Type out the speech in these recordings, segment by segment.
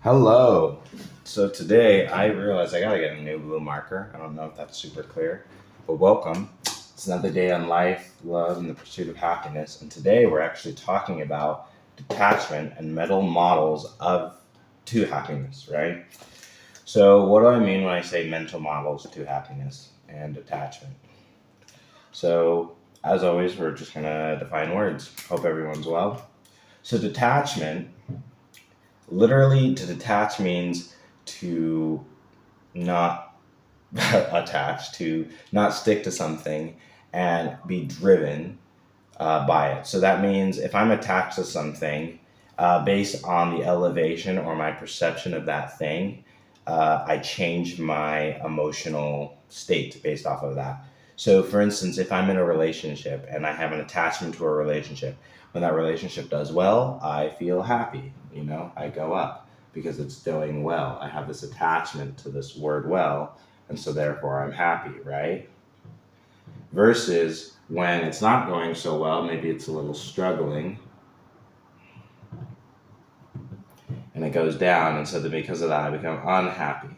Hello. So today I realized I gotta get a new blue marker. I don't know if that's super clear, but welcome. It's another day on life, love, and the pursuit of happiness. And today we're actually talking about detachment and mental models of to happiness, right? So what do I mean when I say mental models to happiness and detachment? So as always, we're just gonna define words. Hope everyone's well. So detachment, literally to detach means to not attach, to not stick to something and be driven by it. So that means if I'm attached to something based on the elevation or my perception of that thing, I change my emotional state based off of that. So, for instance, if I'm in a relationship and I have an attachment to a relationship, when that relationship does well, I feel happy. I go up because it's doing well. I have this attachment to this word well, and so therefore I'm happy, right? Versus when it's not going so well, maybe it's a little struggling and it goes down, and so that because of that I become unhappy.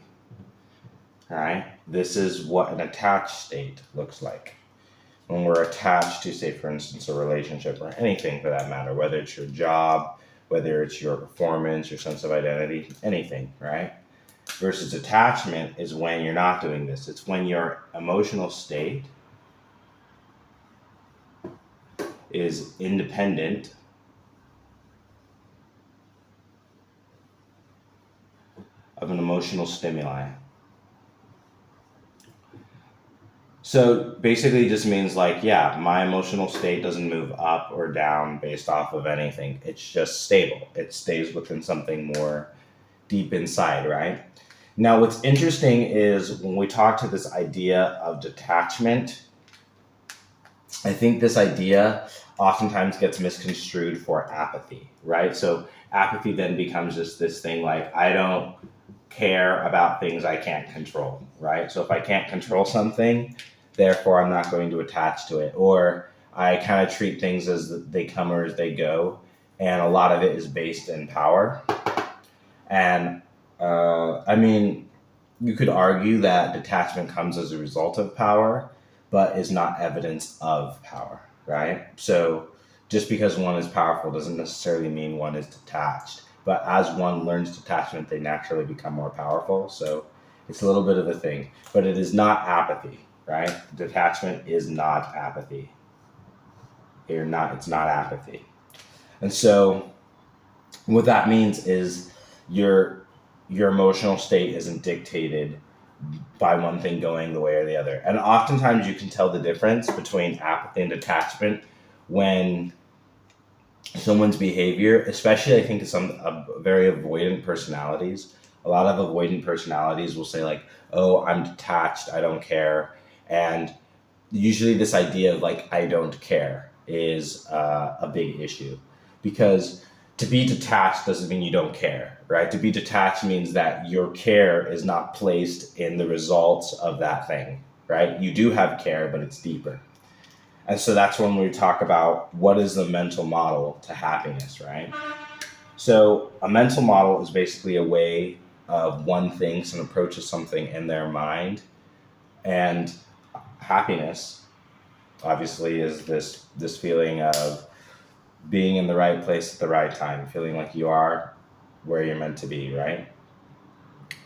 All right, this is what an attached state looks like. When we're attached to, say, for instance, a relationship or anything for that matter, whether it's your job, whether it's your performance, your sense of identity, anything, right? Versus attachment is when you're not doing this. It's when your emotional state is independent of an emotional stimuli. So basically, it just means like, yeah, my emotional state doesn't move up or down based off of anything. It's just stable. It stays within something more deep inside, right? Now, what's interesting is when we talk to this idea of detachment, I think this idea oftentimes gets misconstrued for apathy, right? So apathy then becomes just this thing like, I don't care about things I can't control, right? So if I can't control something, therefore I'm not going to attach to it. Or I kind of treat things as they come or as they go. And a lot of it is based in power. And I mean, you could argue that detachment comes as a result of power, but is not evidence of power, right? So just because one is powerful doesn't necessarily mean one is detached. But as one learns detachment, they naturally become more powerful. So it's a little bit of a thing, but it is not apathy, right? Detachment is not apathy. It's not apathy. And so what that means is your your emotional state isn't dictated by one thing going the way or the other. And oftentimes you can tell the difference between apathy and detachment when someone's behavior, especially I think some very avoidant personalities. A lot of avoidant personalities will say like, "Oh, I'm detached. I don't care," and usually this idea of like I don't care is a big issue because to be detached doesn't mean you don't care, right? To be detached means that your care is not placed in the results of that thing, right? You do have care, but it's deeper. And so that's when we talk about what is the mental model to happiness, right? So a mental model is basically a way of one thinks and approaches something in their mind, and happiness obviously is this feeling of being in the right place at the right time, feeling like you are where you're meant to be, right?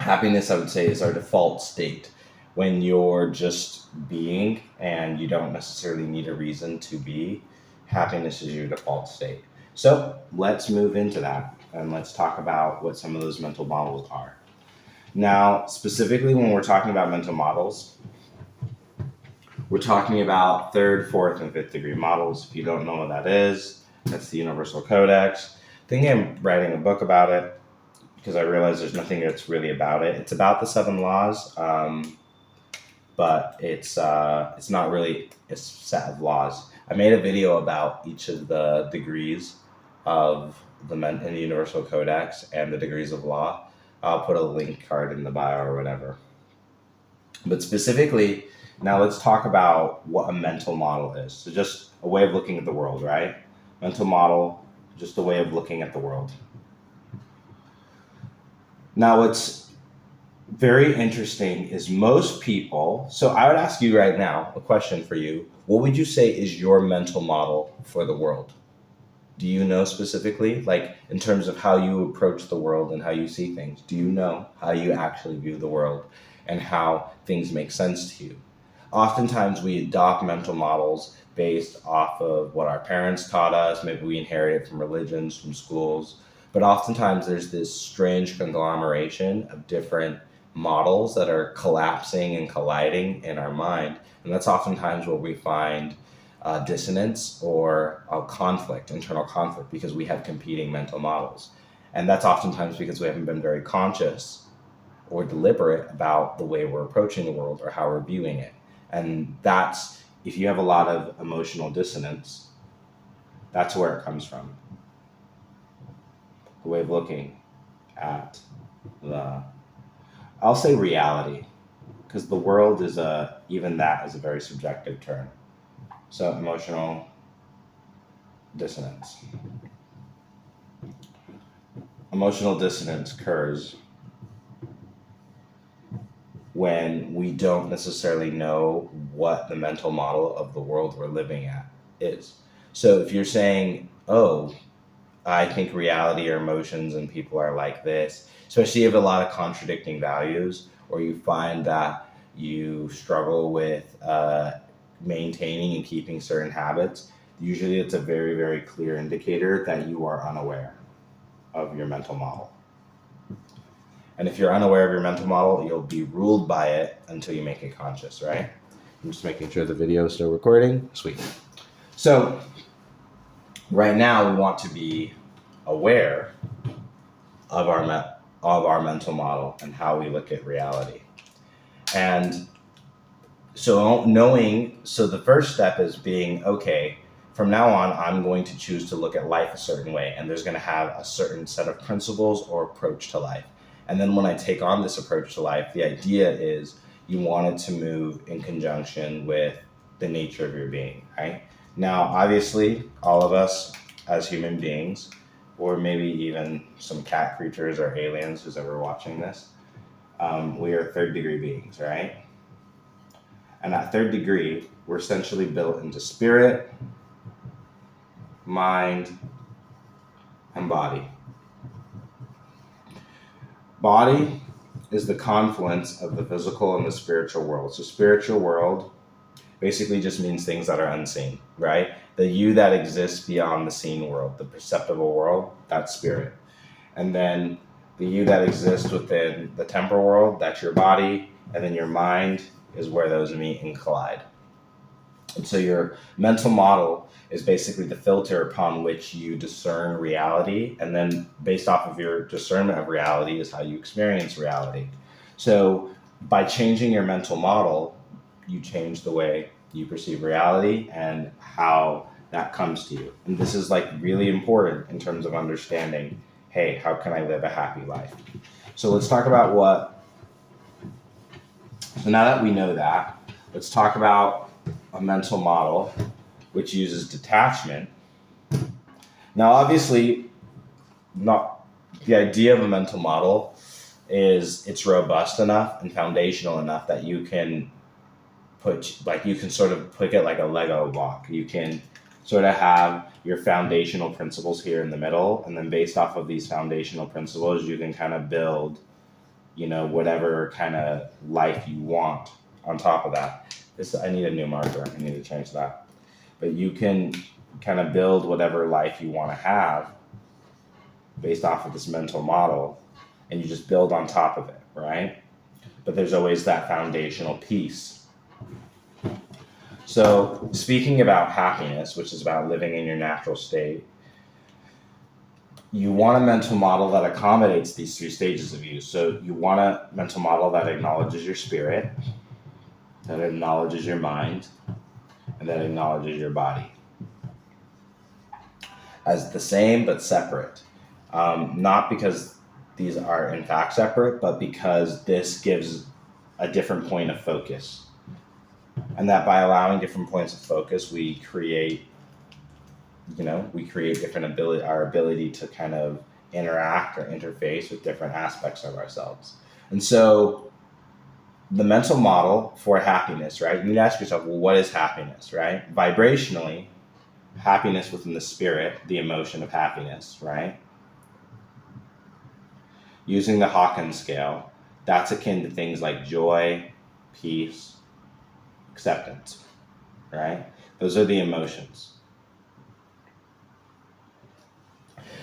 Happiness, I would say, is our default state when you're just being and you don't necessarily need a reason to be. Happiness is your default state. So let's move into that and let's talk about what some of those mental models are. Now, specifically, when we're talking about mental models, we're talking about third, fourth, and fifth degree models. If you don't know what that is, that's the Universal Codex. I think I'm writing a book about it because I realize there's nothing that's really about it. It's about the seven laws, but it's not really a set of laws. I made a video about each of the degrees of in the Universal Codex and the degrees of law. I'll put a link card in the bio or whatever. But specifically, now let's talk about what a mental model is. So just a way of looking at the world, right? Mental model, just a way of looking at the world. Now, what's very interesting is most people. So, I would ask you right now a question for you. What would you say is your mental model for the world? Do you know specifically, like in terms of how you approach the world and how you see things? Do you know how you actually view the world and how things make sense to you? Oftentimes, we adopt mental models based off of what our parents taught us. Maybe we inherit it from religions, from schools. But oftentimes, there's this strange conglomeration of different models that are collapsing and colliding in our mind. And that's oftentimes where we find dissonance or conflict, internal conflict, because we have competing mental models. And that's oftentimes because we haven't been very conscious or deliberate about the way we're approaching the world or how we're viewing it. And that's, if you have a lot of emotional dissonance, that's where it comes from. The way of looking at the, I'll say reality, because the world is even that is a very subjective term. So emotional dissonance. Emotional dissonance occurs when we don't necessarily know what the mental model of the world we're living at is. So if you're saying, oh, I think reality or emotions and people are like this, especially if you have a lot of contradicting values, or you find that you struggle with maintaining and keeping certain habits, usually it's a very, very clear indicator that you are unaware of your mental model. And if you're unaware of your mental model, you'll be ruled by it until you make it conscious, right? I'm just making sure the video is still recording. Sweet. So right now we want to be aware of our mental model and how we look at reality. And so the first step is being, okay, from now on, I'm going to choose to look at life a certain way, and there's going to have a certain set of principles or approach to life. And then when I take on this approach to life, the idea is you want it to move in conjunction with the nature of your being, right? Now, obviously, all of us as human beings, or maybe even some cat creatures or aliens who's ever watching this, we are third degree beings, right? And at third degree, we're essentially built into spirit, mind, and body. Body is the confluence of the physical and the spiritual world. So spiritual world basically just means things that are unseen, right? The you that exists beyond the seen world, the perceptible world, that's spirit. And then the you that exists within the temporal world, that's your body. And then your mind is where those meet and collide. And so your mental model is basically the filter upon which you discern reality. And then based off of your discernment of reality is how you experience reality. So by changing your mental model, you change the way you perceive reality and how that comes to you. And this is like really important in terms of understanding, hey, how can I live a happy life? So let's talk about so now that we know that, let's talk about a mental model which uses detachment. Now, obviously, not the idea of a mental model is it's robust enough and foundational enough that you can sort of pick it like a Lego block. You can sort of have your foundational principles here in the middle, and then based off of these foundational principles, you can kind of build, whatever kind of life you want on top of that. I need a new marker. I need to change that. But you can kind of build whatever life you want to have based off of this mental model, and you just build on top of it, right? But there's always that foundational piece. So speaking about happiness, which is about living in your natural state, you want a mental model that accommodates these three stages of you. So you want a mental model that acknowledges your spirit, that acknowledges your mind, and that acknowledges your body as the same but separate. Not because these are in fact separate, but because this gives a different point of focus. And that by allowing different points of focus, we create different our ability to kind of interact or interface with different aspects of ourselves. And so the mental model for happiness, right? You need to ask yourself, well, what is happiness, right? Vibrationally, happiness within the spirit, the emotion of happiness, right? Using the Hawkins scale, that's akin to things like joy, peace, acceptance, right? Those are the emotions.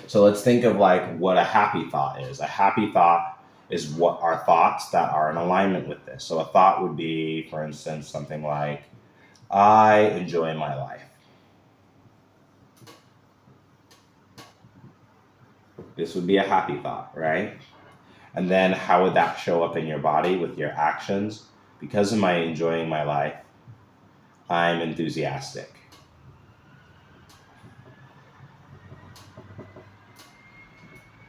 So let's think of like what a happy thought is. A happy thought is what are thoughts that are in alignment with this. So a thought would be, for instance, something like, I enjoy my life. This would be a happy thought, right? And then how would that show up in your body with your actions? Because of my enjoying my life, I'm enthusiastic.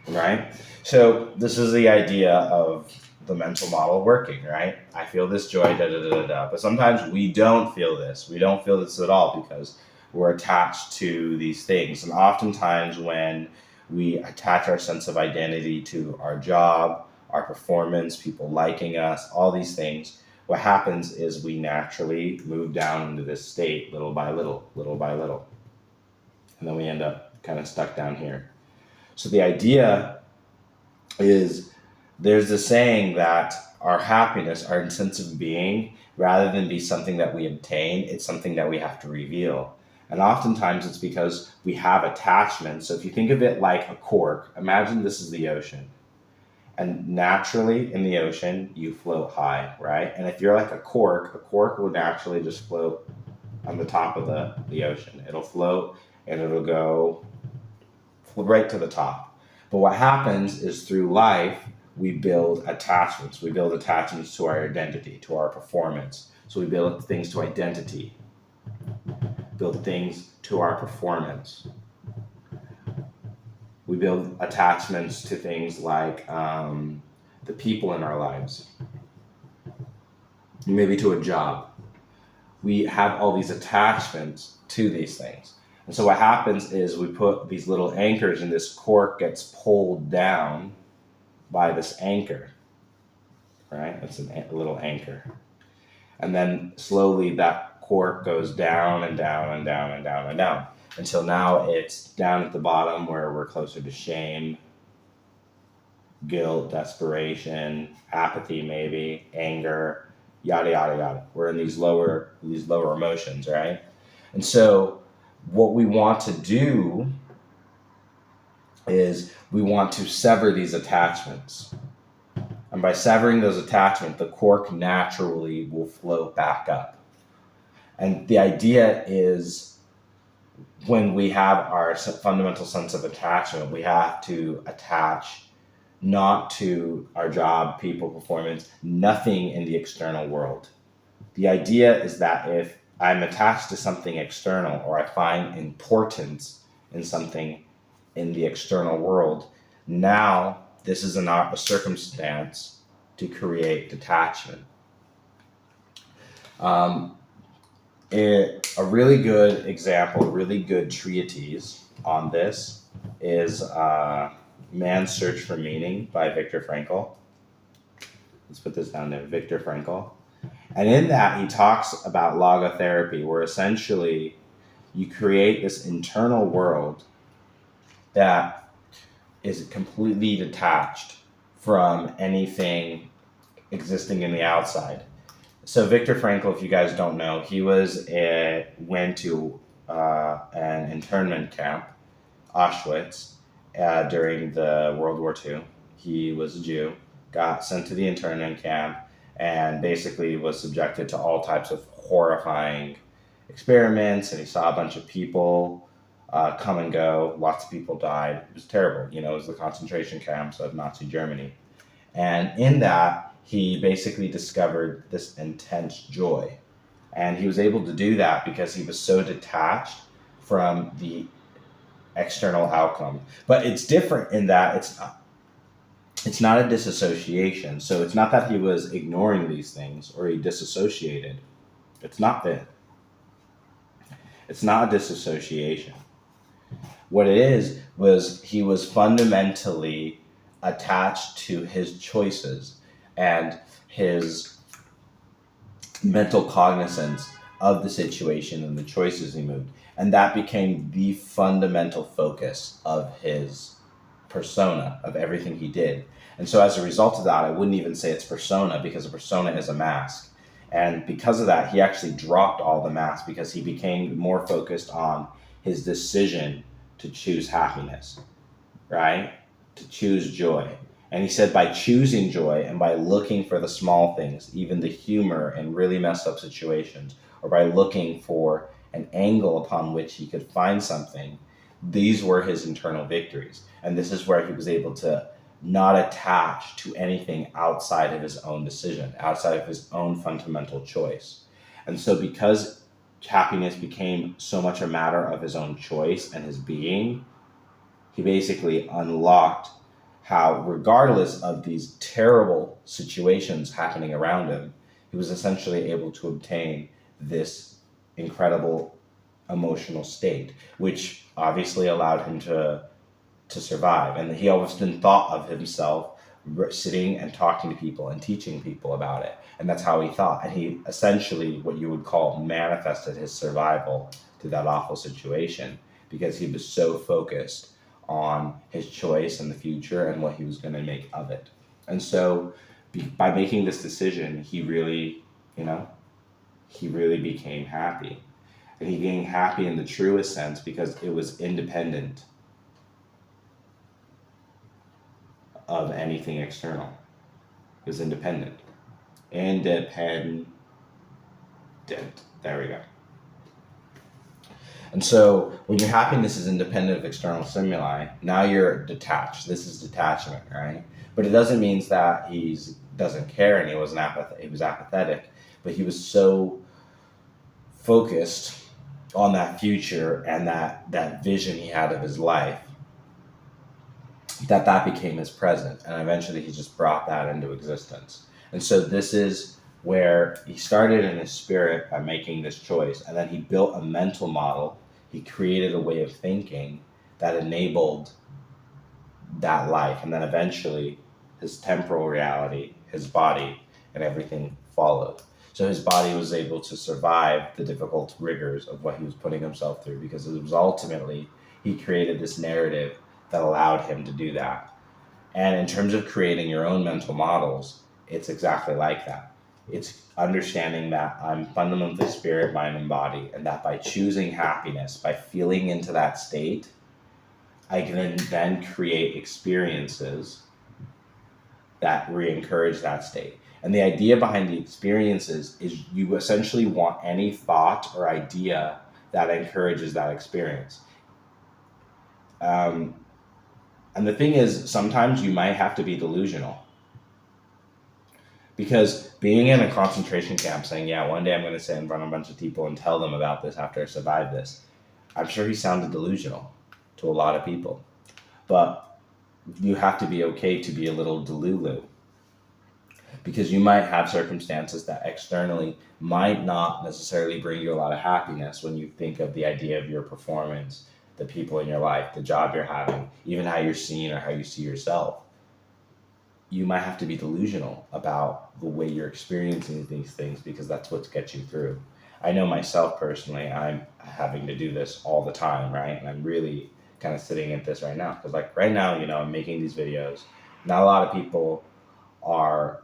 Right? So this is the idea of the mental model working, right? I feel this joy, da da da da da. But sometimes we don't feel this. We don't feel this at all because we're attached to these things. And oftentimes when we attach our sense of identity to our job, our performance, people liking us, all these things, what happens is we naturally move down into this state little by little, little by little. And then we end up kind of stuck down here. So the idea is there's a saying that our happiness, our sense of being, rather than be something that we obtain, it's something that we have to reveal. And oftentimes it's because we have attachments. So if you think of it like a cork, imagine this is the ocean. And naturally in the ocean, you float high, right? And if you're like a cork will naturally just float on the top of the ocean. It'll float and it'll go right to the top. But what happens is through life, we build attachments. We build attachments to our identity, to our performance. So we build things to identity, build things to our performance. We build attachments to things like the people in our lives, maybe to a job. We have all these attachments to these things. And so what happens is we put these little anchors and this cork gets pulled down by this anchor, right? It's a little anchor. And then slowly that cork goes down and down and down and down and down until now it's down at the bottom where we're closer to shame, guilt, desperation, apathy, maybe anger, yada yada yada. We're in these lower emotions, right? And so what we want to do is we want to sever these attachments. And by severing those attachments, the cork naturally will float back up. And the idea is when we have our fundamental sense of attachment, we have to attach not to our job, people, performance, nothing in the external world. The idea is that if I'm attached to something external or I find importance in something in the external world, now this is a circumstance to create detachment. A really good example, a really good treatise on this is Man's Search for Meaning by Viktor Frankl. Let's put this down there, Viktor Frankl. And in that, he talks about logotherapy, where essentially you create this internal world that is completely detached from anything existing in the outside. So Viktor Frankl, if you guys don't know, he went to an internment camp, Auschwitz, during the World War II. He was a Jew, got sent to the internment camp, and basically was subjected to all types of horrifying experiments, and he saw a bunch of people come and go. Lots of people died. It was terrible. It was the concentration camps of Nazi Germany. And in that, he basically discovered this intense joy. And he was able to do that because he was so detached from the external outcome. But it's different in that it's not a disassociation. So it's not that he was ignoring these things or he disassociated. It's not that. It's not a disassociation. What it is was he was fundamentally attached to his choices and his mental cognizance of the situation and the choices he moved. And that became the fundamental focus of his persona, of everything he did. And so as a result of that, I wouldn't even say it's persona, because a persona is a mask. And because of that, he actually dropped all the masks because he became more focused on his decision to choose happiness, right? To choose joy. And he said by choosing joy and by looking for the small things, even the humor in really messed up situations, or by looking for an angle upon which he could find something, these were his internal victories. And this is where he was able to not attach to anything outside of his own decision, outside of his own fundamental choice. And so, because happiness became so much a matter of his own choice and his being, he basically unlocked how, regardless of these terrible situations happening around him, he was essentially able to obtain this incredible emotional state, which obviously allowed him to survive. And he often thought of himself sitting and talking to people and teaching people about it. And that's how he thought. And he essentially, what you would call, manifested his survival to that awful situation, because he was so focused on his choice and the future and what he was going to make of it. And so by making this decision, he really, he really became happy. And he became happy in the truest sense because it was independent of anything external. It was independent. Independent. There we go. And so when your happiness is independent of external stimuli, now you're detached. This is detachment, right? But it doesn't mean that he doesn't care and he was apathetic, but he was so focused on that future and that vision he had of his life that became his present, and eventually he just brought that into existence. And so this is where he started in his spirit by making this choice, and then he built a mental model. He created a way of thinking that enabled that life, and then eventually his temporal reality, his body, and everything followed. So his body was able to survive the difficult rigors of what he was putting himself through, because it was ultimately, he created this narrative that allowed him to do that. And in terms of creating your own mental models, it's exactly like that. It's understanding that I'm fundamentally spirit, mind, and body, and that by choosing happiness, by feeling into that state, I can then create experiences that re-encourage that state. And the idea behind the experiences is you essentially want any thought or idea that encourages that experience. And the thing is, sometimes you might have to be delusional. Because being in a concentration camp saying, yeah, one day I'm going to sit in front of a bunch of people and tell them about this after I survive this, I'm sure he sounded delusional to a lot of people. But you have to be okay to be a little delulu. Because you might have circumstances that externally might not necessarily bring you a lot of happiness when you think of the idea of your performance, the people in your life, the job you're having, even how you're seen or how you see yourself. You might have to be delusional about the way you're experiencing these things, because that's what gets you through. I know myself personally, I'm having to do this all the time, right? And I'm really kind of sitting at this right now, because like right now, I'm making these videos. Not a lot of people are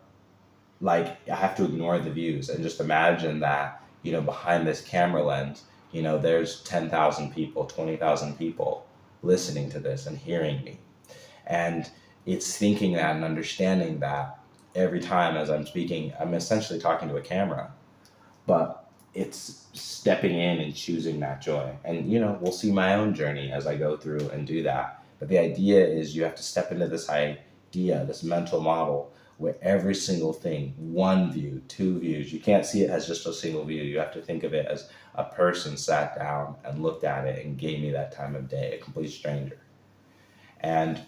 like, I have to ignore the views and just imagine that, behind this camera lens, there's 10,000 people, 20,000 people listening to this and hearing me. And it's thinking that and understanding that every time as I'm speaking, I'm essentially talking to a camera, but it's stepping in and choosing that joy. And, we'll see my own journey as I go through and do that. But the idea is you have to step into this idea, this mental model, where every single thing, one view, two views, you can't see it as just a single view. You have to think of it as a person sat down and looked at it and gave me that time of day, a complete stranger. And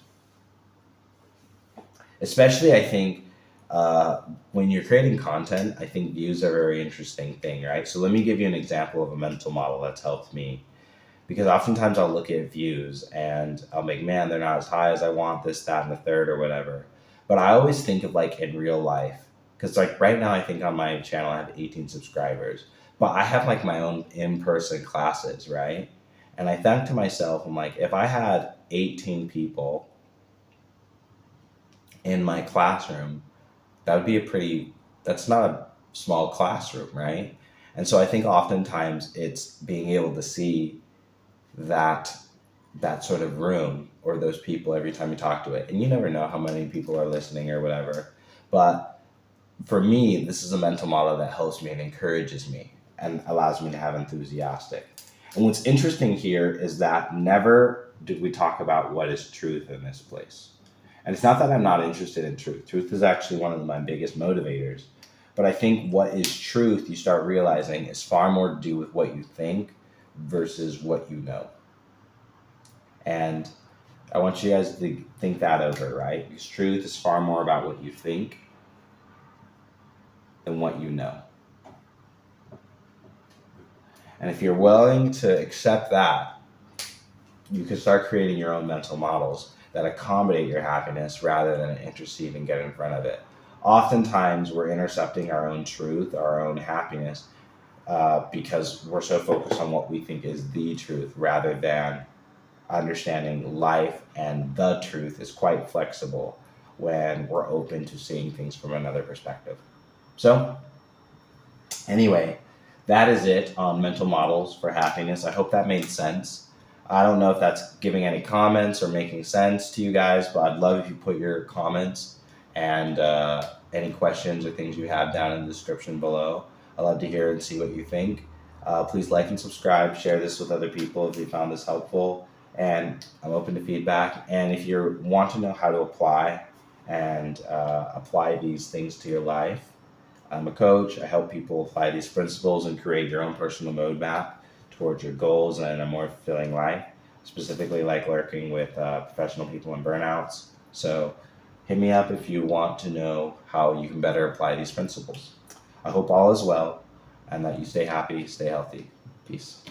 especially, I think, when you're creating content, I think views are a very interesting thing, right? So let me give you an example of a mental model that's helped me. Because oftentimes I'll look at views and I'll make, man, they're not as high as I want, this, that, and the third, or whatever. But I always think of like in real life, because like right now I think on my channel I have 18 subscribers, but I have like my own in-person classes, right? And I think to myself, I'm like, if I had 18 people in my classroom, that would be that's not a small classroom, right? And so I think oftentimes it's being able to see that sort of room or those people every time you talk to it. And you never know how many people are listening or whatever. But for me, this is a mental model that helps me and encourages me and allows me to have enthusiastic. And what's interesting here is that never did we talk about what is truth in this place. And it's not that I'm not interested in truth. Truth is actually one of my biggest motivators. But I think what is truth, you start realizing, is far more to do with what you think versus what you know. And I want you guys to think that over, right? Because truth is far more about what you think than what you know. And if you're willing to accept that, you can start creating your own mental models that accommodate your happiness rather than intercede and get in front of it. Oftentimes, we're intercepting our own truth, our own happiness, because we're so focused on what we think is the truth rather than understanding life and the truth is quite flexible when we're open to seeing things from another perspective. So, anyway, that is it on mental models for happiness. I hope that made sense. I don't know if that's giving any comments or making sense to you guys, but I'd love if you put your comments and any questions or things you have down in the description below. I'd love to hear and see what you think. Please like and subscribe, share this with other people if you found this helpful, and I'm open to feedback. And if you want to know how to apply and apply these things to your life, I'm a coach. I help people apply these principles and create your own personal roadmap towards your goals and a more fulfilling life, specifically like working with professional people and burnouts. So hit me up if you want to know how you can better apply these principles. I hope all is well and that you stay happy, stay healthy. Peace.